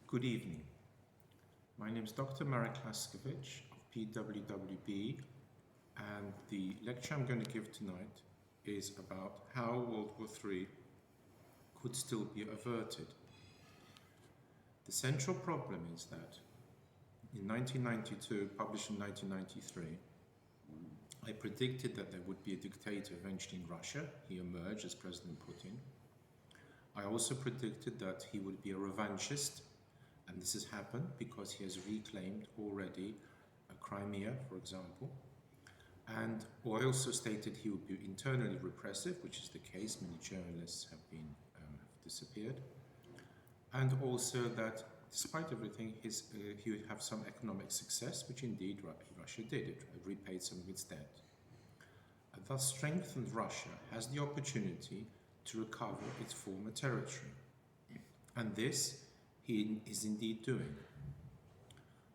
Good evening. My name is Dr. Marek Laskevich of WW3, and the lecture I'm going to give tonight is about how World War III could still be averted. The central problem is that in 1992, published in 1993, I predicted that there would be a dictator eventually in Russia. He emerged as President Putin. I also predicted that he would be a revanchist, and this has happened because he has reclaimed already Crimea, for example. And I also stated he would be internally repressive, which is the case. Many journalists have disappeared. And also that despite everything, he would have some economic success, which indeed Russia did. It repaid some of its debt. And thus strengthened Russia has the opportunity to recover its former territory. And this he is indeed doing.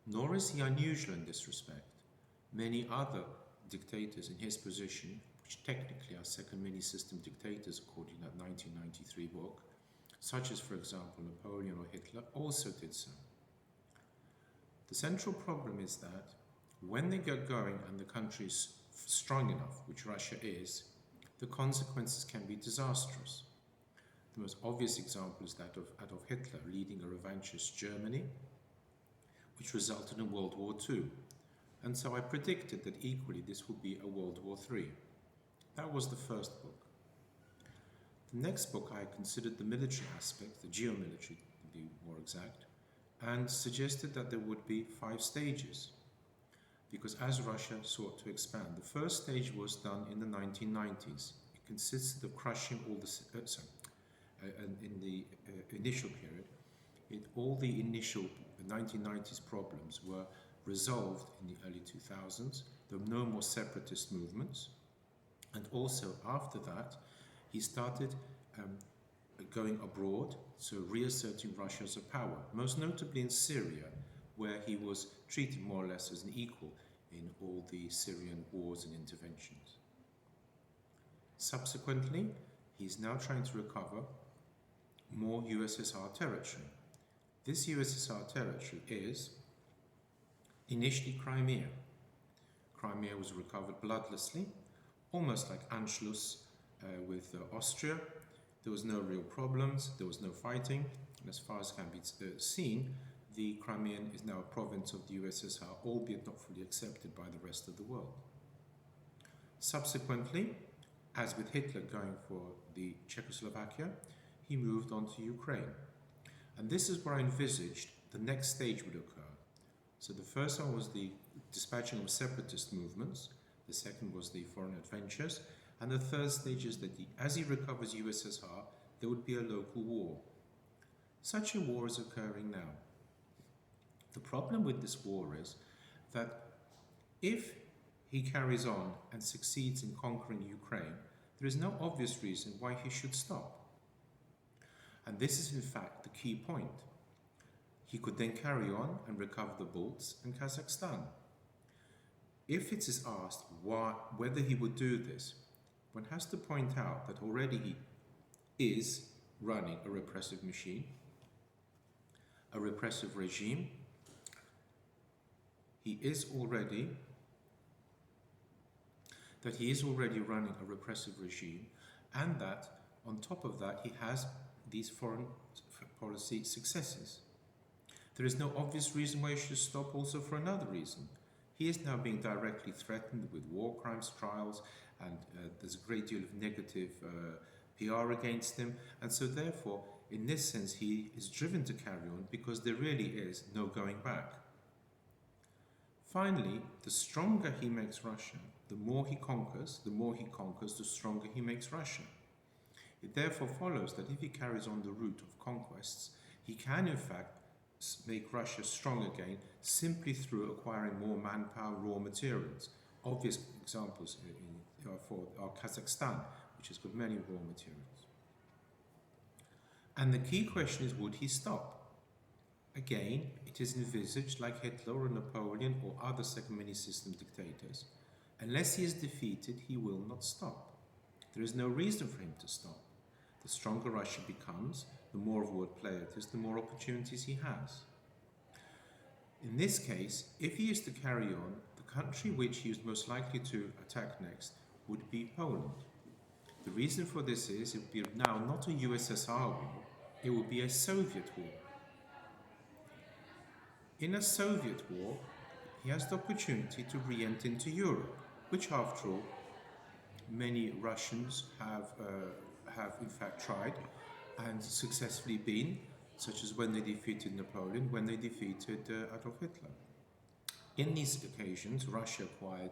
Nor is he unusual in this respect. Many other dictators in his position, which technically are second mini-system dictators according to that 1993 book, such as, for example, Napoleon or Hitler, also did so. The central problem is that when they get going and the country is strong enough, which Russia is, the consequences can be disastrous. The most obvious example is that of Adolf Hitler leading a revanchist Germany, which resulted in World War II. And so I predicted that equally this would be a World War III. That was the first book. The next book I considered the military aspect, the geomilitary to be more exact, and suggested that there would be 5 stages. Because as Russia sought to expand, the first stage was done in the 1990s. It consisted of crushing all the in the initial period, all the initial 1990s problems were resolved in the early 2000s. There were no more separatist movements. And also after that, he started going abroad, so reasserting Russia as a power, most notably in Syria, where he was treated more or less as an equal in all the Syrian wars and interventions. Subsequently, he's now trying to recover more USSR territory. This USSR territory is initially Crimea. Crimea was recovered bloodlessly, almost like Anschluss with Austria. There was no real problems, there was no fighting, and as far as can be seen, the Crimean is now a province of the USSR, albeit not fully accepted by the rest of the world. Subsequently, as with Hitler going for the Czechoslovakia, he moved on to Ukraine. And this is where I envisaged the next stage would occur. So the first one was the dispatching of separatist movements, the second was the foreign adventures, and the third stage is that as he recovers USSR, there would be a local war. Such a war is occurring now. The problem with this war is that if he carries on and succeeds in conquering Ukraine, there is no obvious reason why he should stop. And this is in fact the key point. He could then carry on and recover the Balts and Kazakhstan. If it is asked whether he would do this, one has to point out that already he is running a repressive machine, a repressive regime. He is already running a repressive regime, and that on top of that he has these foreign policy successes. There is no obvious reason why he should stop also for another reason. He is now being directly threatened with war crimes trials, and there's a great deal of negative PR against him, and so therefore in this sense he is driven to carry on because there really is no going back. Finally, the stronger he makes Russia, the more he conquers, the stronger he makes Russia. It therefore follows that if he carries on the route of conquests, he can in fact make Russia strong again simply through acquiring more manpower, raw materials. Obvious examples are Kazakhstan, which has got many raw materials. And the key question is, would he stop? Again, it is envisaged, like Hitler or Napoleon or other second mini-system dictators, unless he is defeated, he will not stop. There is no reason for him to stop. The stronger Russia becomes, the more of a world player it is, the more opportunities he has. In this case, if he is to carry on, the country which he is most likely to attack next would be Poland. The reason for this is it would be now not a USSR war, it would be a Soviet war. In a Soviet war, he has the opportunity to re-enter into Europe, which after all, many Russians have in fact tried and successfully been, such as when they defeated Napoleon, when they defeated Adolf Hitler. In these occasions, Russia acquired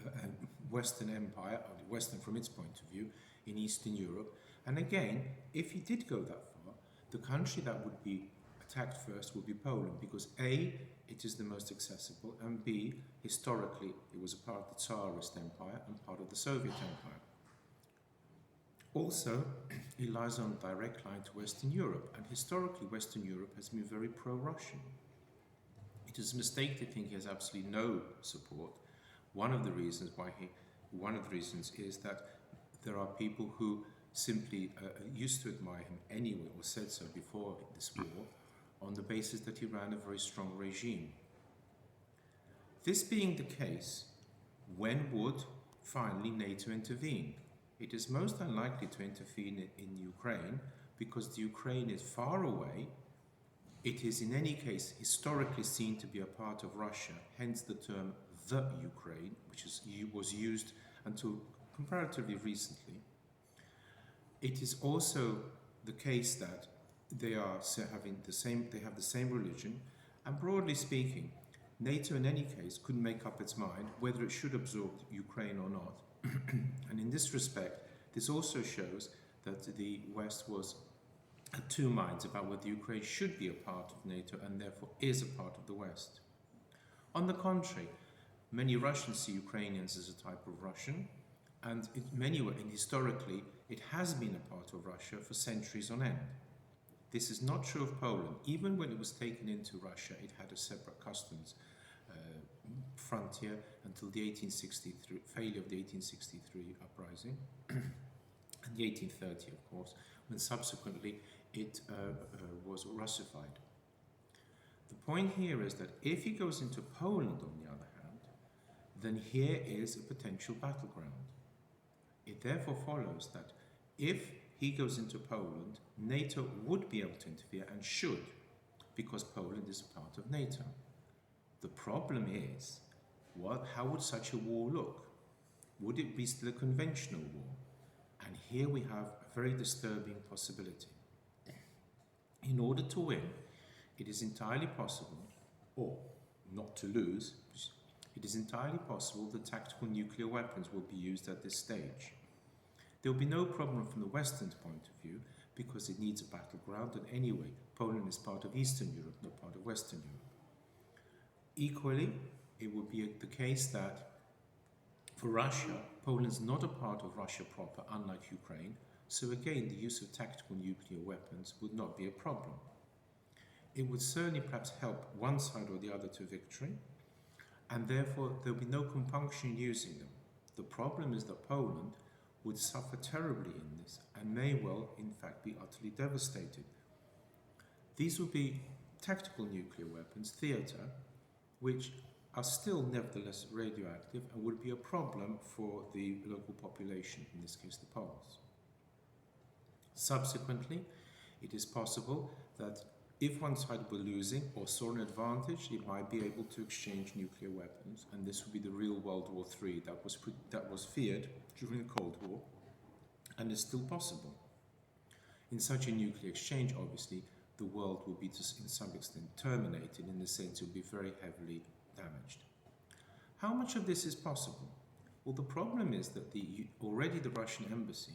a Western empire, or Western from its point of view, in Eastern Europe. And again, if he did go that far, the country that would be attacked first would be Poland, because A, it is the most accessible, and B, historically, it was a part of the Tsarist Empire and part of the Soviet Empire. Also, it lies on a direct line to Western Europe, and historically Western Europe has been very pro-Russian. It is a mistake to think he has absolutely no support. One of the reasons is that there are people who simply used to admire him anyway, or said so before this war, on the basis that he ran a very strong regime. This being the case, when would finally NATO intervene? It is most unlikely to intervene in Ukraine because the Ukraine is far away. It is in any case historically seen to be a part of Russia, hence the term the Ukraine, which was used until comparatively recently. It is also the case that they have the same religion, and broadly speaking, NATO in any case couldn't make up its mind whether it should absorb Ukraine or not. And in this respect, this also shows that the West was at two minds about whether Ukraine should be a part of NATO and therefore is a part of the West. On the contrary, many Russians see Ukrainians as a type of Russian, and historically, it has been a part of Russia for centuries on end. This is not true of Poland. Even when it was taken into Russia, it had a separate customs frontier until the failure of the 1863 uprising, and the 1830, of course, when subsequently it was Russified. The point here is that if he goes into Poland, on the other hand, then here is a potential battleground. It therefore follows that if he goes into Poland, NATO would be able to interfere and should, because Poland is a part of NATO. The problem is, how would such a war look? Would it be still a conventional war? And here we have a very disturbing possibility. In order to win, it is entirely possible, or not to lose, it is entirely possible that tactical nuclear weapons will be used at this stage. There will be no problem from the Western point of view because it needs a battleground, and anyway, Poland is part of Eastern Europe, not part of Western Europe. Equally, it would be the case that for Russia, Poland is not a part of Russia proper, unlike Ukraine, so again, the use of tactical nuclear weapons would not be a problem. It would certainly perhaps help one side or the other to victory, and therefore there would be no compunction in using them. The problem is that Poland would suffer terribly in this and may well, in fact, be utterly devastated. These would be tactical nuclear weapons, theatre, which are still nevertheless radioactive and would be a problem for the local population, in this case the Poles. Subsequently, it is possible that if one side were losing or saw an advantage, it might be able to exchange nuclear weapons, and this would be the real World War III that was feared during the Cold War and is still possible. In such a nuclear exchange, obviously, the world will be, in some extent, terminated, in the sense it will be very heavily damaged. How much of this is possible? Well, the problem is that already the Russian embassy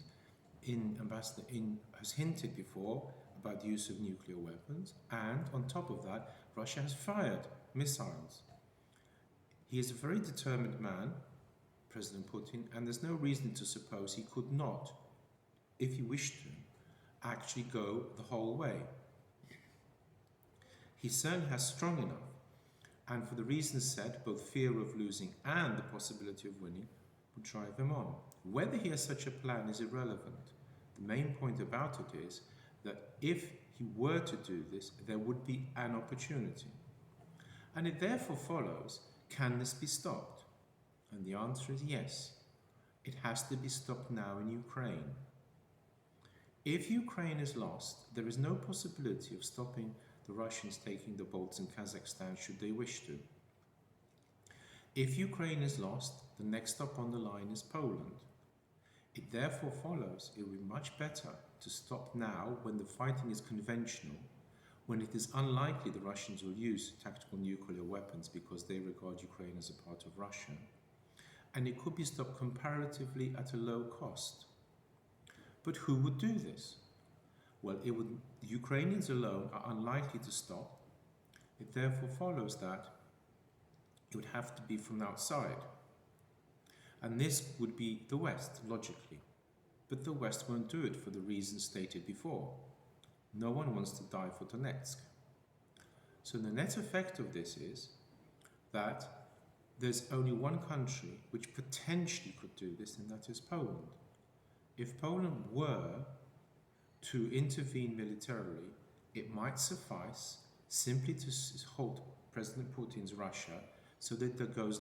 has hinted before about the use of nuclear weapons, and on top of that, Russia has fired missiles. He is a very determined man, President Putin, and there's no reason to suppose he could not, if he wished to, actually go the whole way. He certainly has strong enough, and for the reasons said, both fear of losing and the possibility of winning would drive him on. Whether he has such a plan is irrelevant. The main point about it is that if he were to do this, there would be an opportunity. And it therefore follows, can this be stopped? And the answer is yes. It has to be stopped now in Ukraine. If Ukraine is lost, there is no possibility of stopping the Russians taking the Balts in Kazakhstan should they wish to. If Ukraine is lost, the next stop on the line is Poland. It therefore follows it would be much better to stop now when the fighting is conventional, when it is unlikely the Russians will use tactical nuclear weapons because they regard Ukraine as a part of Russia, and it could be stopped comparatively at a low cost. But who would do this? Well, the Ukrainians alone are unlikely to stop. It therefore follows that it would have to be from outside. And this would be the West, logically. But the West won't do it for the reasons stated before. No one wants to die for Donetsk. So the net effect of this is that there's only one country which potentially could do this, and that is Poland. If Poland were to intervene militarily, it might suffice simply to halt President Putin's Russia so that there goes